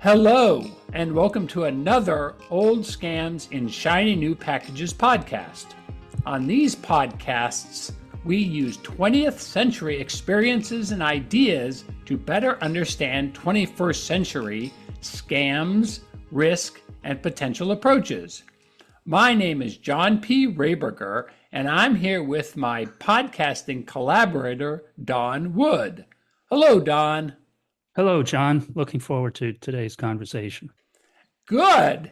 Hello, and welcome to another Old Scams in Shiny New Packages podcast. On these podcasts, we use 20th century experiences and ideas to better understand 21st century scams, risk, and potential approaches. My name is John P. Rayberger, and I'm here with my podcasting collaborator, Don Wood. Hello, Don. Hello, John. Looking forward to today's conversation. Good,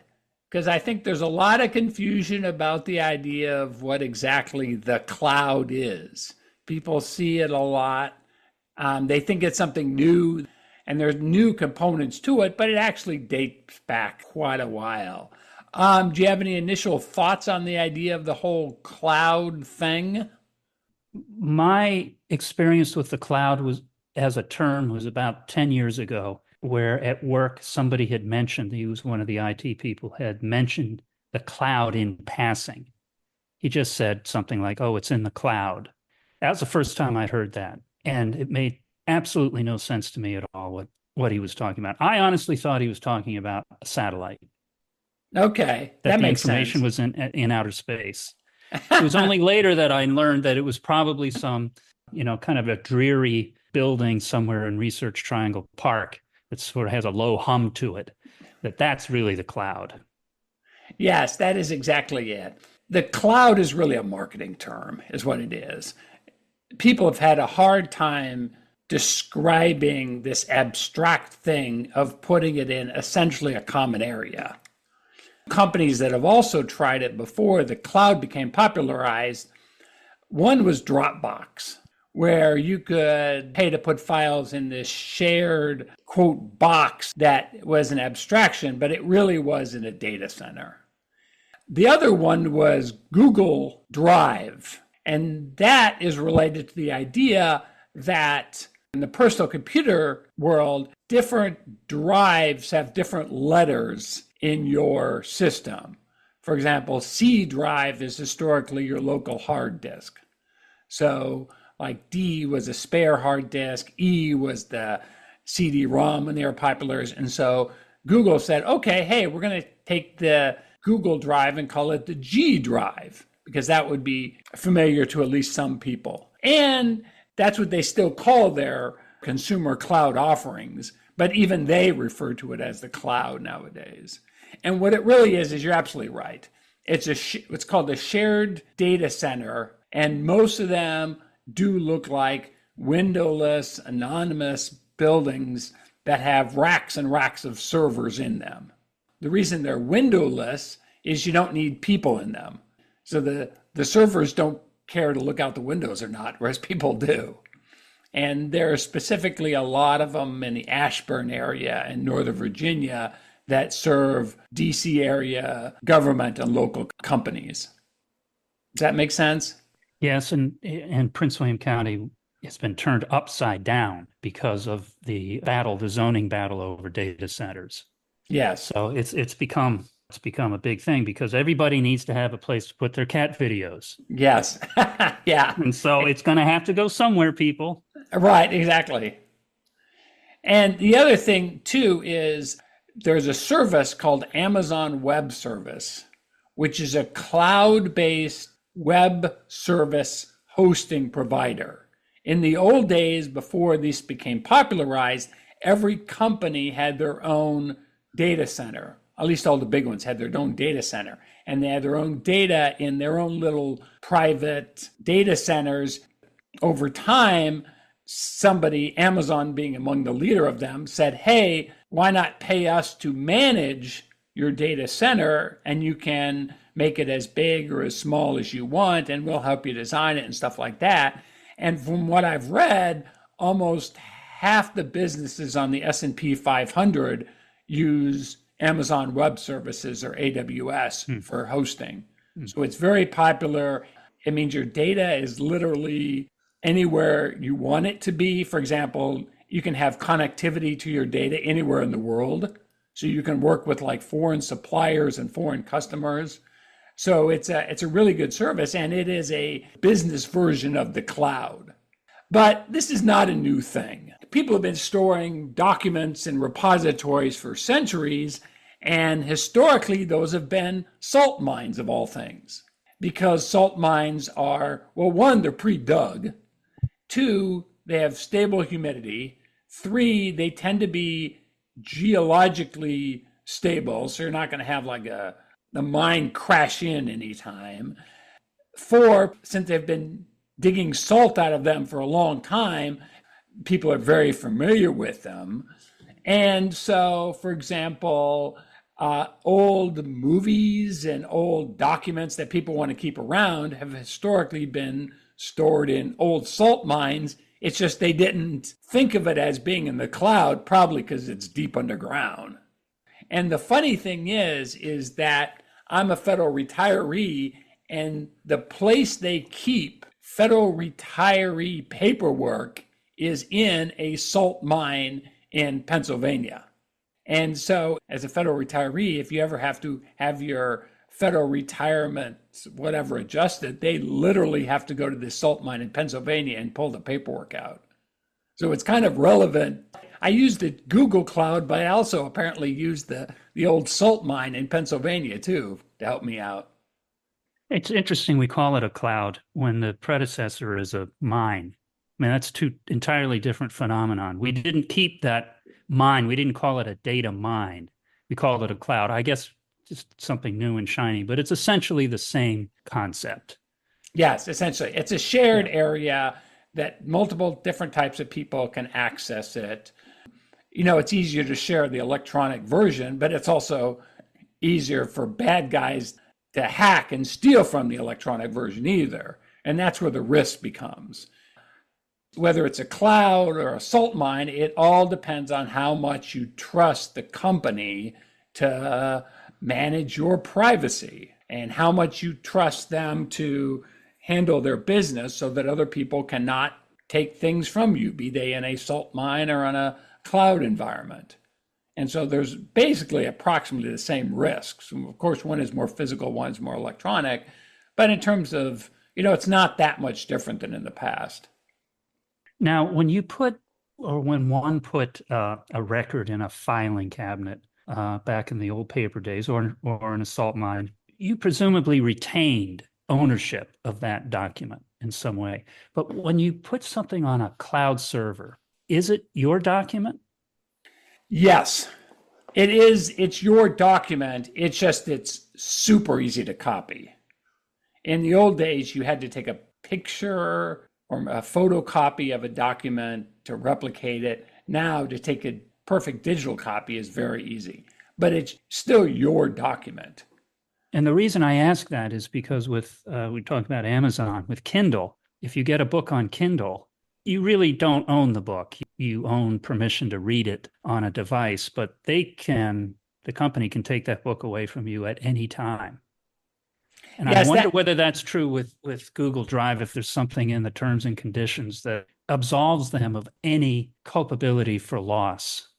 because I think there's a lot of confusion about the idea of what exactly the cloud is. People see it a lot. They think it's something new, and there's new components to it, but it actually dates back quite a while. Do you have any initial thoughts on the idea of the whole cloud thing? My experience with the cloud as a term was about 10 years ago, where at work somebody had mentioned, he was one of the IT people, had mentioned the cloud in passing. He just said something like, oh, it's in the cloud. That was the first time I'd heard that. And it made absolutely no sense to me at all what he was talking about. I honestly thought he was talking about a satellite. Okay, that makes the information sense. was in outer space. It was only later that I learned that it was probably some, kind of a dreary building somewhere in Research Triangle Park that sort of has a low hum to it, that's really the cloud. Yes, that is exactly it. The cloud is really a marketing term, is what it is. People have had a hard time describing this abstract thing of putting it in essentially a common area. Companies that have also tried it before the cloud became popularized, one was Dropbox, where you could pay to put files in this shared, quote, box that was an abstraction, but it really was in a data center. The other one was Google Drive, and that is related to the idea that in the personal computer world, different drives have different letters in your system. For example, C drive is historically your local hard disk. So like D was a spare hard disk, E was the CD-ROM when they were popular. And so Google said, okay, hey, we're going to take the Google Drive and call it the G drive, because that would be familiar to at least some people. And that's what they still call their consumer cloud offerings, but even they refer to it as the cloud nowadays. And what it really is you're absolutely right. It's called a shared data center, and most of them do look like windowless, anonymous buildings that have racks and racks of servers in them. The reason they're windowless is you don't need people in them. So the servers don't care to look out the windows or not, whereas people do. And there are specifically a lot of them in the Ashburn area in Northern Virginia that serve DC area government and local companies. Does that make sense? Yes, and Prince William County has been turned upside down because of the zoning battle over data centers. Yes. So it's become a big thing because everybody needs to have a place to put their cat videos. Yes. Yeah. And so it's going to have to go somewhere, people. Right, exactly. And the other thing too is there's a service called Amazon Web Service, which is a cloud-based web service hosting provider. In the old days, before this became popularized, every company had their own data center. At least all the big ones had their own data center. And they had their own data in their own little private data centers. Over time, somebody, Amazon being among the leader of them, said, hey, why not pay us to manage your data center, and you can make it as big or as small as you want, and we'll help you design it and stuff like that. And from what I've read, almost half the businesses on the S&P 500 use Amazon Web Services or AWS for hosting. So it's very popular. It means your data is literally anywhere you want it to be. For example, you can have connectivity to your data anywhere in the world. So you can work with like foreign suppliers and foreign customers. So it's a really good service, and it is a business version of the cloud. But this is not a new thing. people have been storing documents in repositories for centuries, and historically, those have been salt mines of all things. Because salt mines are, well, one, they're pre-dug. Two, they have stable humidity. Three, they tend to be geologically stable, so you're not going to have like the mine crash in anytime. Four, since they've been digging salt out of them for a long time, people are very familiar with them. And so, for example, old movies and old documents that people want to keep around have historically been stored in old salt mines. It's just they didn't think of it as being in the cloud, probably because it's deep underground. And the funny thing is that I'm a federal retiree, and the place they keep federal retiree paperwork is in a salt mine in Pennsylvania. And so, as a federal retiree, if you ever have to have your federal retirement, whatever, adjusted, they literally have to go to this salt mine in Pennsylvania and pull the paperwork out. So it's kind of relevant. I used the Google Cloud, but I also apparently used the old salt mine in Pennsylvania too to help me out. It's interesting we call it a cloud when the predecessor is a mine. I mean, that's two entirely different phenomenon. We didn't keep that mine. We didn't call it a data mine. We called it a cloud. I guess just something new and shiny, but it's essentially the same concept. Yes, essentially. It's a shared area that multiple different types of people can access it. You know, it's easier to share the electronic version, but it's also easier for bad guys to hack and steal from the electronic version either. And that's where the risk becomes. Whether it's a cloud or a salt mine, it all depends on how much you trust the company to manage your privacy and how much you trust them to handle their business so that other people cannot take things from you, be they in a salt mine or in a cloud environment. And so there's basically approximately the same risks. Of course, one is more physical, one is more electronic. But in terms of, it's not that much different than in the past. Now, when you put, or when one put a record in a filing cabinet back in the old paper days or in a salt mine, you presumably retained ownership of that document in some way. But when you put something on a cloud server, is it your document? Yes, it is. It's your document. It's super easy to copy. In the old days, you had to take a picture or a photocopy of a document to replicate it. Now, to take a perfect digital copy is very easy, but it's still your document. And the reason I ask that is because we talked about Amazon, with Kindle, if you get a book on Kindle, you really don't own the book. You own permission to read it on a device, but the company can take that book away from you at any time. And yes, I wonder whether that's true with Google Drive, if there's something in the terms and conditions that absolves them of any culpability for loss.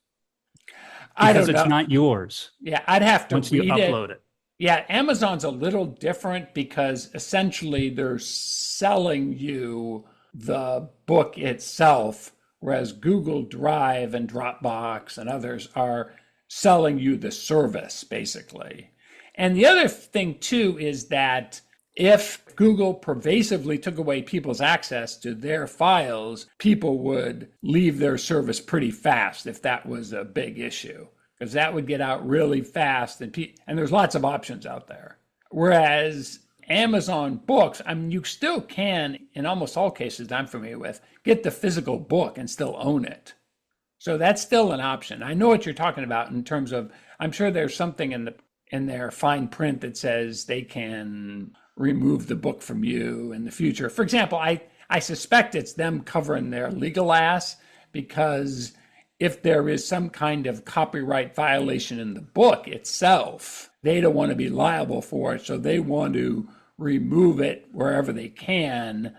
Because it's not yours. Yeah, I'd have to once you upload it. Yeah, Amazon's a little different because essentially they're selling you the book itself, whereas Google Drive and Dropbox and others are selling you the service, basically. And the other thing, too, is that if Google pervasively took away people's access to their files, people would leave their service pretty fast if that was a big issue, because that would get out really fast. And there's lots of options out there. Whereas Amazon books, I mean, you still can, in almost all cases I'm familiar with, get the physical book and still own it. So that's still an option. I know what you're talking about in terms of, I'm sure there's something in their fine print that says they can remove the book from you in the future. For example, I suspect it's them covering their legal ass, because if there is some kind of copyright violation in the book itself, they don't want to be liable for it, so they want to remove it wherever they can.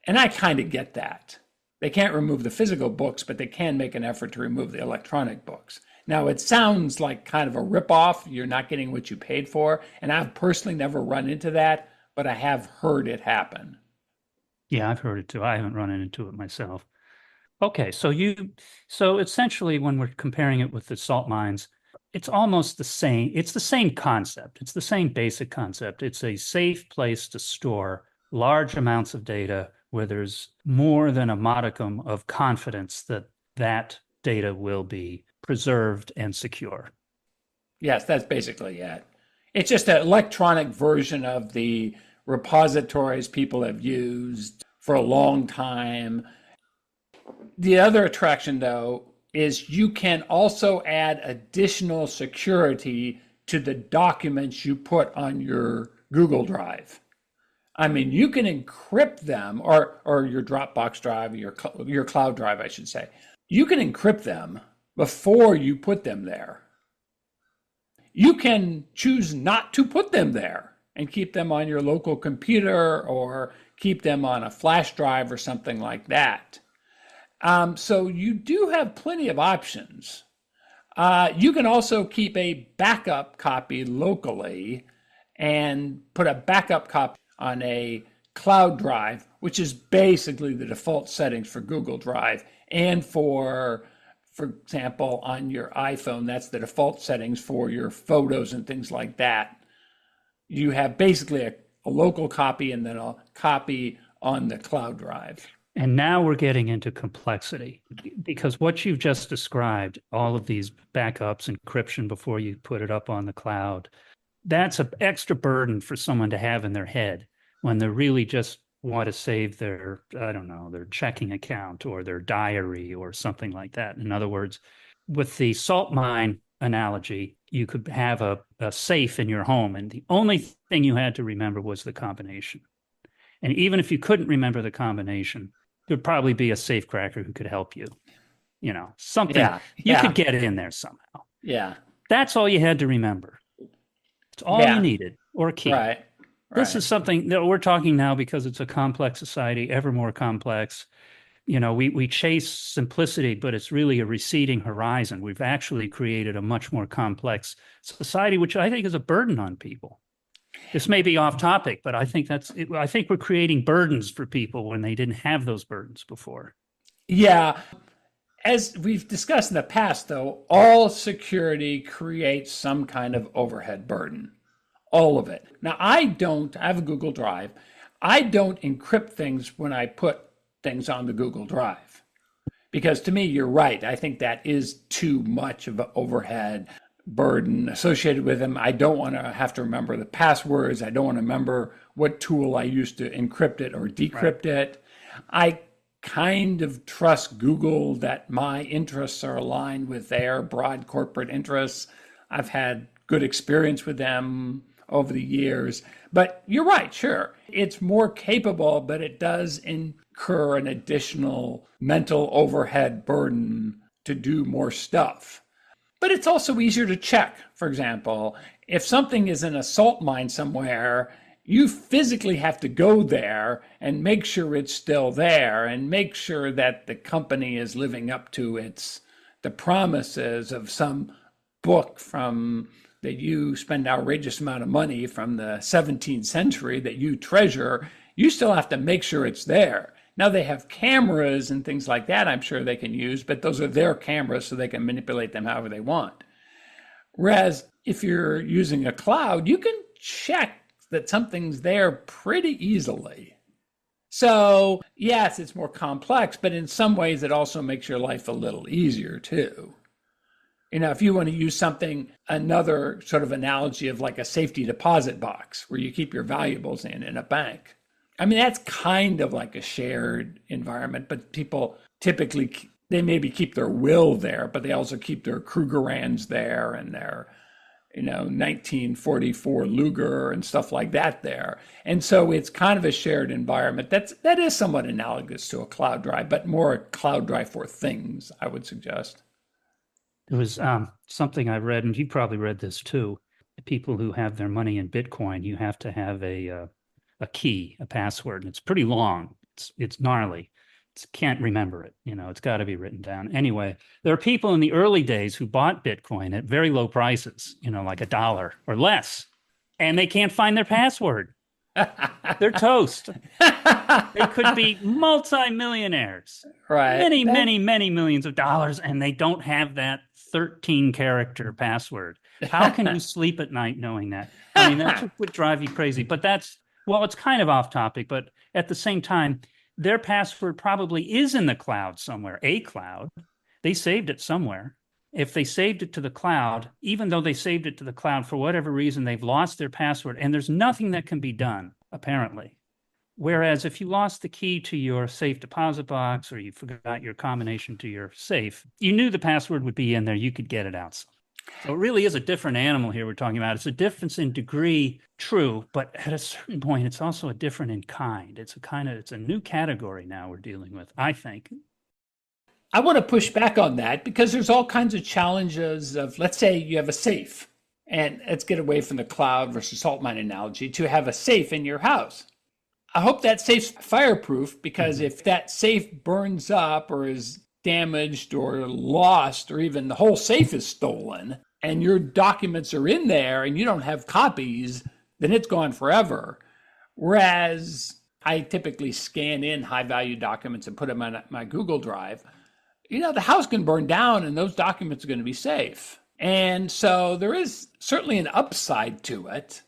And I kind of get that. They can't remove the physical books, but they can make an effort to remove the electronic books. Now, it sounds like kind of a ripoff. You're not getting what you paid for. And I've personally never run into that, but I have heard it happen. Yeah, I've heard it too. I haven't run into it myself. Okay, so essentially when we're comparing it with the salt mines, it's almost the same. It's the same concept. It's the same basic concept. It's a safe place to store large amounts of data where there's more than a modicum of confidence that that data will be preserved and secure. Yes, that's basically it. It's just an electronic version of the repositories people have used for a long time. The other attraction, though, is you can also add additional security to the documents you put on your Google Drive. I mean, you can encrypt them, or your Dropbox drive, or your cloud drive, I should say. You can encrypt them before you put them there. You can choose not to put them there and keep them on your local computer or keep them on a flash drive or something like that. So you do have plenty of options. You can also keep a backup copy locally and put a backup copy on a cloud drive, which is basically the default settings for Google Drive. And for example, on your iPhone, that's the default settings for your photos and things like that. You have basically a local copy and then a copy on the cloud drive. And now we're getting into complexity because what you've just described, all of these backups, encryption before you put it up on the cloud, that's an extra burden for someone to have in their head when they really just want to save their, I don't know, their checking account or their diary or something like that. In other words, with the salt mine analogy, you could have a safe in your home, and the only thing you had to remember was the combination. And even if you couldn't remember the combination, there'd probably be a safe cracker who could help you. You know, something Yeah, you could yeah, get it in there somehow. yeah, That's all you had to remember. It's all you yeah, needed, or a key. right, This right. is something that we're talking now because it's a complex society, ever more complex. You know, we chase simplicity, but it's really a receding horizon. We've actually created a much more complex society, which I think is a burden on people. This may be off topic, but I think we're creating burdens for people when they didn't have those burdens before. Yeah, as we've discussed in the past, though, all security creates some kind of overhead burden. All of it. Now, I have a Google Drive. I don't encrypt things when I put things on the Google Drive. Because to me, you're right. I think that is too much of an overhead burden associated with them. I don't want to have to remember the passwords. I don't want to remember what tool I used to encrypt it or Right. decrypt it. I kind of trust Google that my interests are aligned with their broad corporate interests. I've had good experience with them over the years. But you're right, sure. It's more capable, but it does incur an additional mental overhead burden to do more stuff. But it's also easier to check. For example, if something is in a salt mine somewhere, you physically have to go there and make sure it's still there and make sure that the company is living up to its the promises of some book from that you spend an outrageous amount of money from the 17th century that you treasure. You still have to make sure it's there. Now they have cameras and things like that I'm sure they can use, but those are their cameras so they can manipulate them however they want. Whereas if you're using a cloud, you can check that something's there pretty easily. So, yes, it's more complex, but in some ways it also makes your life a little easier too. You know, if you want to use something, another sort of analogy of like a safety deposit box where you keep your valuables in a bank. I mean, that's kind of like a shared environment, but people typically, they maybe keep their will there, but they also keep their Krugerrands there and their, 1944 Luger and stuff like that there. And so it's kind of a shared environment. That is somewhat analogous to a cloud drive, but more a cloud drive for things, I would suggest. There was something I read, and you probably read this too. People who have their money in Bitcoin, you have to have a key, a password, and it's pretty long. It's gnarly. Can't remember it. You know, it's got to be written down. Anyway, there are people in the early days who bought Bitcoin at very low prices, you know, like $1 or less, and they can't find their password. They're toast. They could be multimillionaires, Right. many, many, many millions of dollars, and they don't have that 13-character password. How can you sleep at night knowing that? I mean, that's what would drive you crazy. But well, it's kind of off topic, but at the same time, their password probably is in the cloud somewhere, a cloud. They saved it somewhere. If they saved it to the cloud, even though they saved it to the cloud for whatever reason, they've lost their password, and there's nothing that can be done, apparently. Whereas if you lost the key to your safe deposit box or you forgot your combination to your safe, you knew the password would be in there. You could get it out. So it really is a different animal here we're talking about. It's a difference in degree, true, but at a certain point, it's also a different in kind. It's a new category now we're dealing with, I think. I want to push back on that because there's all kinds of challenges of, let's say you have a safe, and let's get away from the cloud versus salt mine analogy to have a safe in your house. I hope that safe's fireproof because if that safe burns up or is damaged or lost or even the whole safe is stolen and your documents are in there and you don't have copies, then it's gone forever. Whereas I typically scan in high value documents and put them on my Google Drive. The house can burn down and those documents are going to be safe. And so there is certainly an upside to it.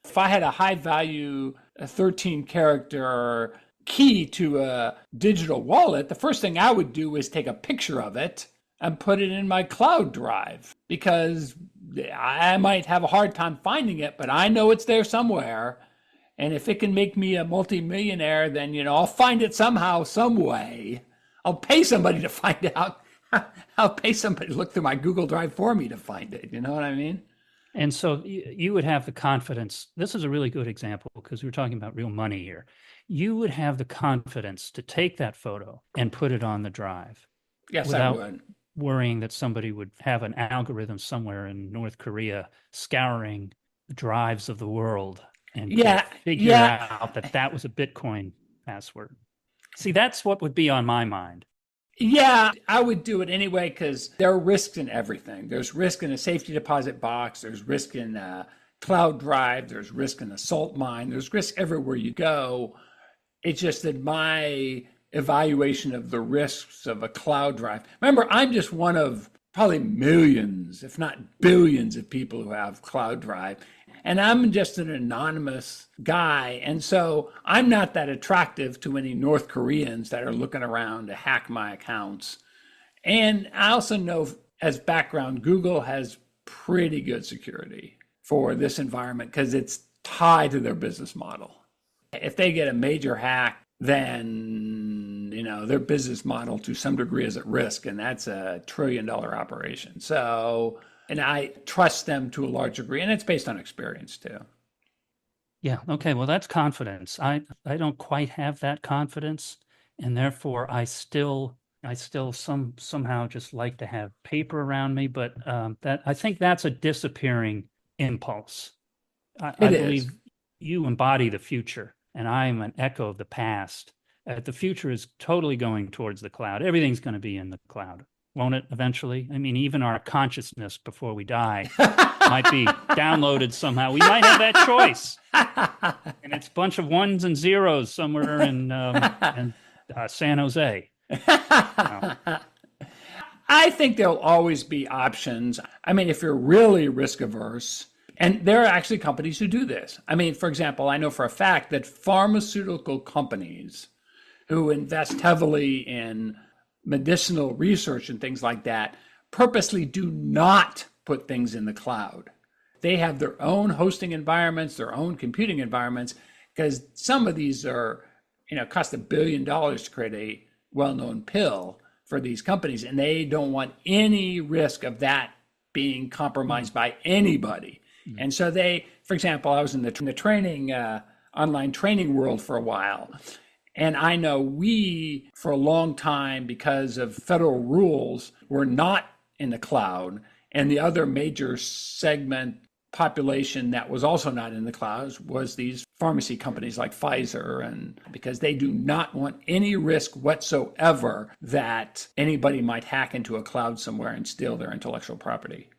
If I had a high value, a 13-character key to a digital wallet, the first thing I would do is take a picture of it and put it in my cloud drive because I might have a hard time finding it, but I know it's there somewhere. And if it can make me a multimillionaire, then, I'll find it somehow, some way. I'll pay somebody to find it out. I'll pay somebody to look through my Google Drive for me to find it. You know what I mean? And so you would have the confidence. This is a really good example because we're talking about real money here. You would have the confidence to take that photo and put it on the drive. Yes, I would. Worrying that somebody would have an algorithm somewhere in North Korea scouring the drives of the world and figure out that was a Bitcoin password. See, that's what would be on my mind. Yeah, I would do it anyway because there are risks in everything. There's risk in a safety deposit box. There's risk in a cloud drive. There's risk in a salt mine. There's risk everywhere you go. It's just that my evaluation of the risks of a cloud drive. Remember, I'm just one of probably millions, if not billions of people who have cloud drive. And I'm just an anonymous guy. And so I'm not that attractive to any North Koreans that are looking around to hack my accounts. And I also know as background, Google has pretty good security for this environment because it's tied to their business model. If they get a major hack, then their business model to some degree is at risk, and that's a $1 trillion operation. So, and I trust them to a large degree, and it's based on experience too. Yeah. Okay. Well, that's confidence. I don't quite have that confidence, and therefore I still somehow just like to have paper around me. But I think that's a disappearing impulse. I believe you embody the future, and I am an echo of the past. The future is totally going towards the cloud. Everything's going to be in the cloud, won't it, eventually? I mean, even our consciousness before we die might be downloaded somehow. We might have that choice. And it's a bunch of ones and zeros somewhere in San Jose. I think there'll always be options. I mean, if you're really risk averse, and there are actually companies who do this. I mean, for example, I know for a fact that pharmaceutical companies who invest heavily in medicinal research and things like that purposely do not put things in the cloud. They have their own hosting environments, their own computing environments, because some of these are, cost $1 billion to create a well-known pill for these companies, and they don't want any risk of that being compromised by anybody. And so for example, I was in the training, online training world for a while. And I know we, for a long time, because of federal rules, were not in the cloud. And the other major segment population that was also not in the cloud was these pharmacy companies like Pfizer, and because they do not want any risk whatsoever that anybody might hack into a cloud somewhere and steal their intellectual property.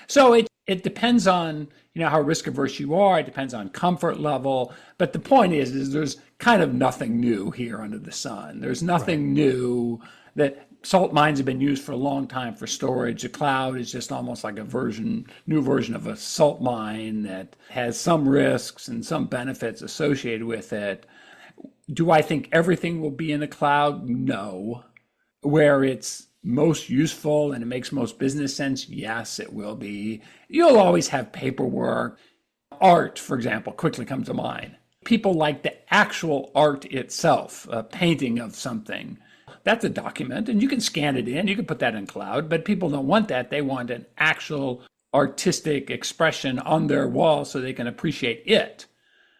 So It depends on, how risk averse you are. It depends on comfort level. But the point is there's kind of nothing new here under the sun. There's Right. nothing new. That salt mines have been used for a long time for storage. The cloud is just almost like new version of a salt mine that has some risks and some benefits associated with it. Do I think everything will be in the cloud? No. Where it's most useful and it makes most business sense, yes, it will be. You'll always have paperwork. Art, for example, quickly comes to mind. People like the actual art itself, a painting of something. That's a document, and you can scan it in, you can put that in cloud, but people don't want that. They want an actual artistic expression on their wall so they can appreciate it.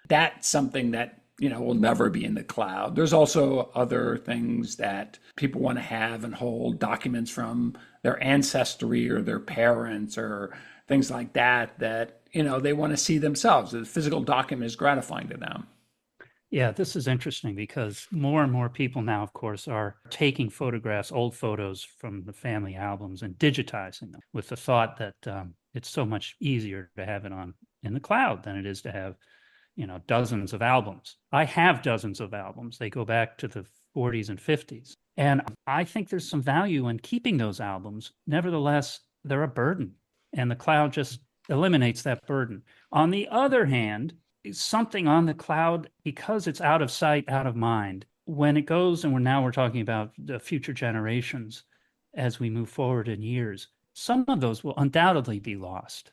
That's something that will never be in the cloud. There's also other things that people want to have and hold, documents from their ancestry or their parents or things like that, they want to see themselves. The physical document is gratifying to them. Yeah, this is interesting because more and more people now, of course, are taking photographs, old photos from the family albums and digitizing them with the thought that it's so much easier to have it on in the cloud than it is to have dozens of albums. I have dozens of albums. They go back to the 40s and 50s. And I think there's some value in keeping those albums. Nevertheless, they're a burden, and the cloud just eliminates that burden. On the other hand, something on the cloud, because it's out of sight, out of mind, when it goes, and we're talking about the future generations as we move forward in years, some of those will undoubtedly be lost.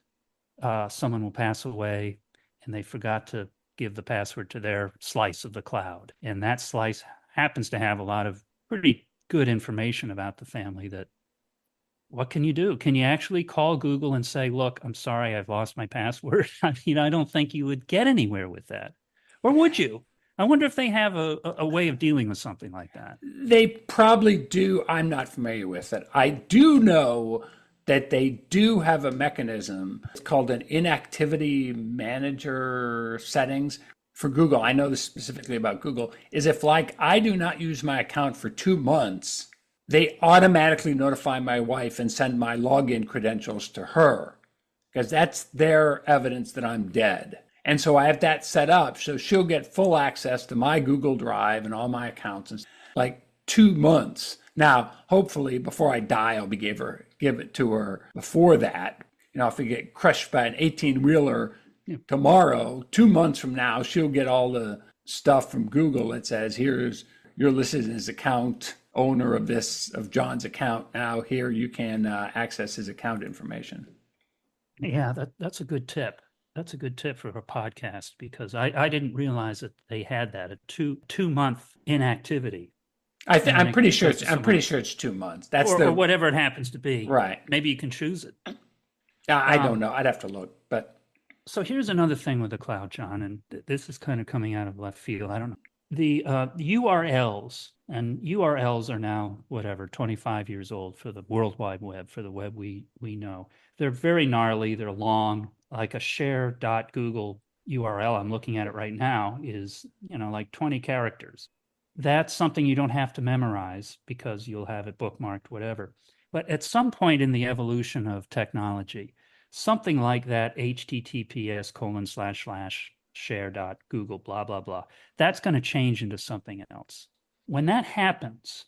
Someone will pass away and they forgot to give the password to their slice of the cloud. And that slice happens to have a lot of pretty good information about the family. That what can you do? Can you actually call Google and say, look, I'm sorry, I've lost my password? I don't think you would get anywhere with that. Or would you? I wonder if they have a way of dealing with something like that. They probably do. I'm not familiar with it. I do know that they do have a mechanism. It's called an inactivity manager settings for Google. I know this specifically about Google, is if like I do not use my account for 2 months, they automatically notify my wife and send my login credentials to her because that's their evidence that I'm dead. And so I have that set up so she'll get full access to my Google Drive and all my accounts in like 2 months. Now, hopefully, before I die, I'll give it to her before that. If we get crushed by an 18-wheeler tomorrow, 2 months from now, she'll get all the stuff from Google that says, here's, you're listed as account owner of John's account. Now here you can access his account information. Yeah, that's a good tip. That's a good tip for a podcast because I didn't realize that they had that, a two-month inactivity. I'm pretty sure it's 2 months. Or whatever it happens to be. Right. Maybe you can choose it. I don't know. I'd have to look, but. So here's another thing with the cloud, John, and this is kind of coming out of left field. I don't know. The URLs, and URLs are now, 25 years old for the World Wide Web, for the web we know. They're very gnarly. They're long. Like a share.google URL, I'm looking at it right now, is, like 20 characters. That's something you don't have to memorize because you'll have it bookmarked, whatever. But at some point in the evolution of technology, something like that, https://share.google, blah, blah, blah, that's going to change into something else. When that happens,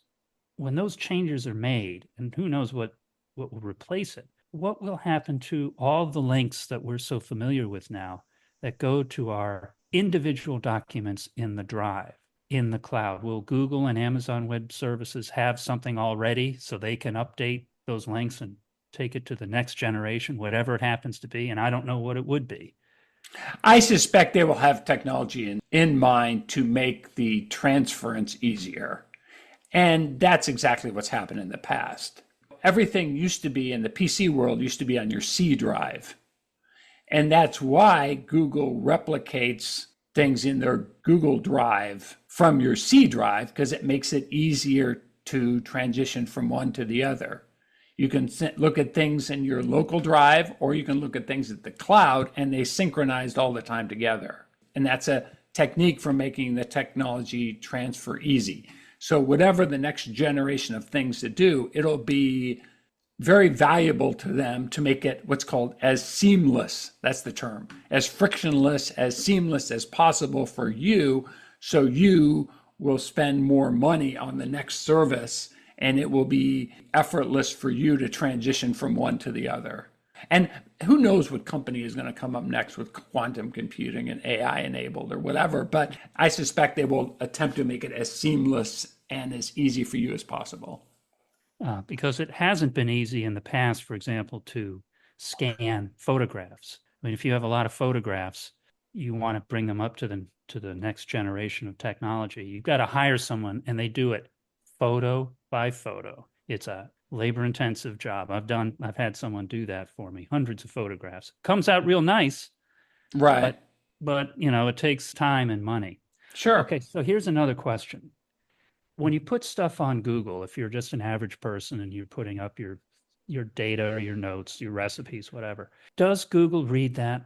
when those changes are made, and who knows what will replace it, what will happen to all the links that we're so familiar with now that go to our individual documents in the drive? In the cloud? Will Google and Amazon Web Services have something already so they can update those links and take it to the next generation, whatever it happens to be? And I don't know what it would be. I suspect they will have technology in mind to make the transference easier. And that's exactly what's happened in the past. Everything used to be in the PC world used to be on your C drive. And that's why Google replicates things in their Google Drive from your C drive because it makes it easier to transition from one to the other. You can look at things in your local drive or you can look at things at the cloud and they synchronized all the time together. And that's a technique for making the technology transfer easy. So whatever the next generation of things to do, it'll be very valuable to them to make it what's called as seamless. That's the term, as frictionless, as seamless as possible for you. So you will spend more money on the next service and it will be effortless for you to transition from one to the other. And who knows what company is going to come up next with quantum computing and AI enabled or whatever, but I suspect they will attempt to make it as seamless and as easy for you as possible. Because it hasn't been easy in the past, for example, to scan photographs. I mean, if you have a lot of photographs, you want to bring them up to the next generation of technology. You've got to hire someone, and they do it photo by photo. It's a labor-intensive job. I've had someone do that for me, hundreds of photographs. Comes out real nice, Right. but it takes time and money. Sure. Okay, so here's another question. When you put stuff on Google, if you're just an average person and you're putting up your data or your notes, your recipes, whatever, does Google read that?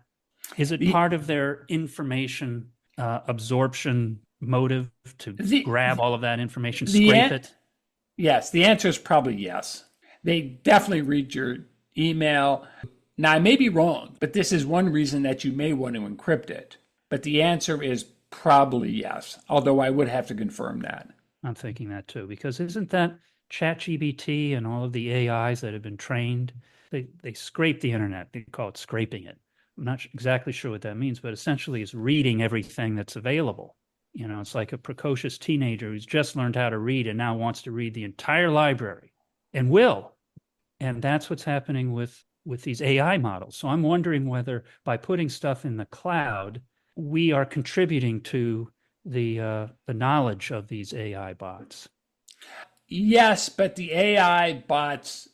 Is it The, part of their information absorption motive to the, grab all of that information, scrape the, it? yes, the answer is probably yes. They definitely read your email. Now, I may be wrong, but this is one reason that you may want to encrypt it. But the answer is probably yes, although I would have to confirm that. I'm thinking that too, because isn't that ChatGPT and all of the AIs that have been trained? They scrape the internet. They call it scraping it. I'm not exactly sure what that means, but essentially it's reading everything that's available. It's like a precocious teenager who's just learned how to read and now wants to read the entire library and will. And that's what's happening with these AI models. So I'm wondering whether by putting stuff in the cloud, we are contributing to the knowledge of these AI bots. Yes, but the AI bots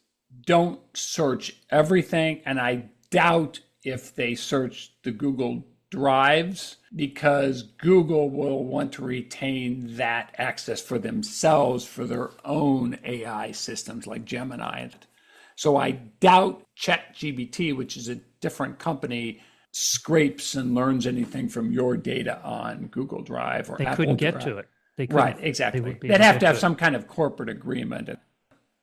don't search everything, and I doubt if they search the Google drives because Google will want to retain that access for themselves for their own AI systems like Gemini. So I doubt ChatGPT, which is a different company, scrapes and learns anything from your data on Google Drive or They Apple couldn't Drive. get to it. They couldn't, Right, exactly. They would be They'd able have to get have to some it. kind of corporate agreement.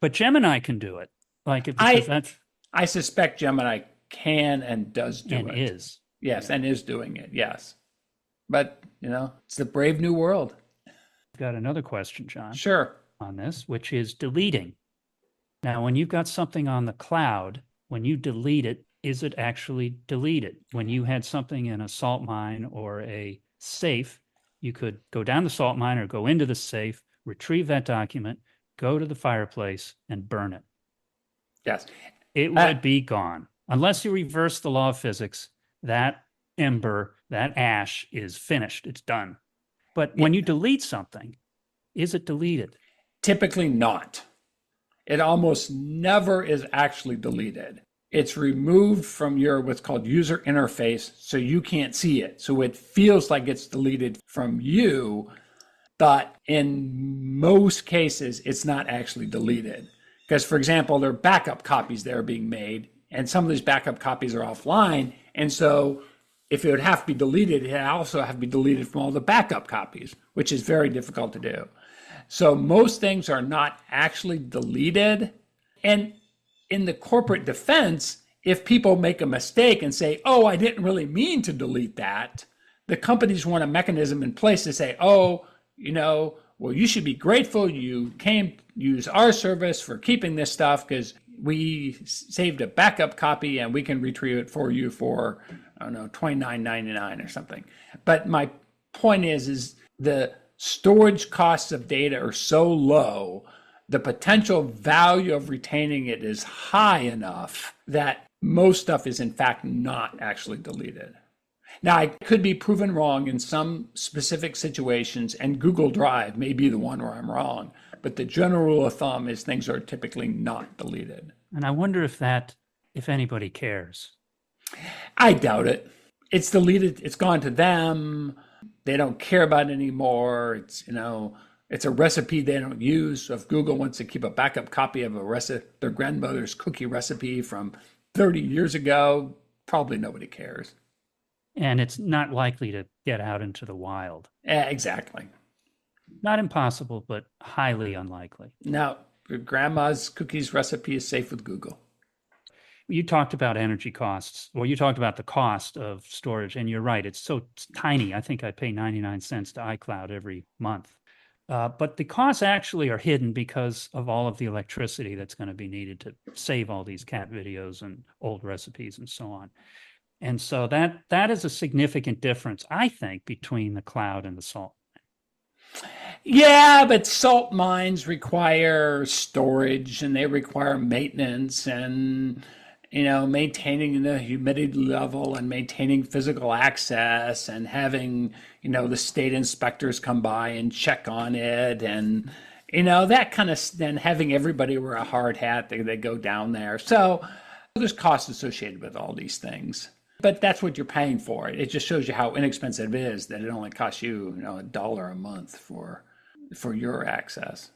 But Gemini can do it, because I that's I suspect Gemini can and does do and it. is. Yes, and is doing it. Yes. But, it's the brave new world. I've got another question, John, Sure. on this, which is deleting. Now, when you've got something on the cloud, when you delete it, is it actually deleted? When you had something in a salt mine or a safe, you could go down the salt mine or go into the safe, retrieve that document, go to the fireplace, and burn it. Yes. It Uh, would be gone. Unless you reverse the law of physics, that ember, that ash is finished. It's done. But when you delete something, is it deleted? Typically not. It almost never is actually deleted. It's removed from your what's called user interface so you can't see it. So it feels like it's deleted from you, but in most cases, it's not actually deleted. Because, for example, there are backup copies that are being made, and some of these backup copies are offline. And so if it would have to be deleted, it also have to be deleted from all the backup copies, which is very difficult to do. So most things are not actually deleted. And in the corporate defense, if people make a mistake and say, oh, I didn't really mean to delete that, the companies want a mechanism in place to say, oh, well, you should be grateful you came use our service for keeping this stuff because we saved a backup copy and we can retrieve it for you for, I don't know, $29.99 or something. But my point is the storage costs of data are so low, the potential value of retaining it is high enough that most stuff is in fact not actually deleted. Now, I could be proven wrong in some specific situations, and Google Drive may be the one where I'm wrong, but the general rule of thumb is things are typically not deleted. And I wonder if anybody cares. I doubt it. It's deleted. It's gone to them. They don't care about it anymore. It's a recipe they don't use. So if Google wants to keep a backup copy of their grandmother's cookie recipe from 30 years ago, probably nobody cares. And it's not likely to get out into the wild. Exactly. Not impossible, but highly unlikely. Now, Your grandma's cookies recipe is safe with Google. You talked about energy costs. Well, you talked about the cost of storage, and you're right. It's so tiny. I think I pay 99 cents to iCloud every month. But the costs actually are hidden because of all of the electricity that's going to be needed to save all these cat videos and old recipes and so on. And so that is a significant difference, I think, between the cloud and the salt. Yeah, but salt mines require storage and they require maintenance and maintaining the humidity level and maintaining physical access and having, the state inspectors come by and check on it and that kind of then having everybody wear a hard hat, they go down there. So there's costs associated with all these things. But that's what you're paying for. It just shows you how inexpensive it is that it only costs you, $1 a month for your access.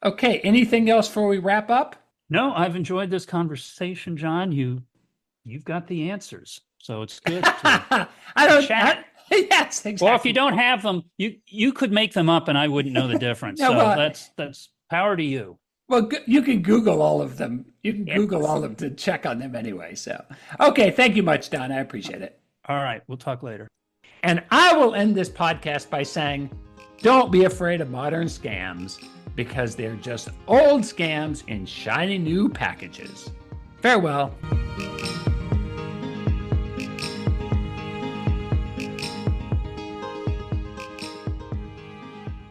Okay, anything else before we wrap up? No, I've enjoyed this conversation, John. You've got the answers, so it's good to I don't chat. Yes, exactly. Well, if you don't have them, you could make them up, and I wouldn't know the difference. No, so well, that's power to you. Well, you can Google all of them. You can Google all of them to check on them anyway. So, okay, thank you much, Don. I appreciate it. All right, we'll talk later. And I will end this podcast by saying, don't be afraid of modern scams because they're just old scams in shiny new packages. Farewell.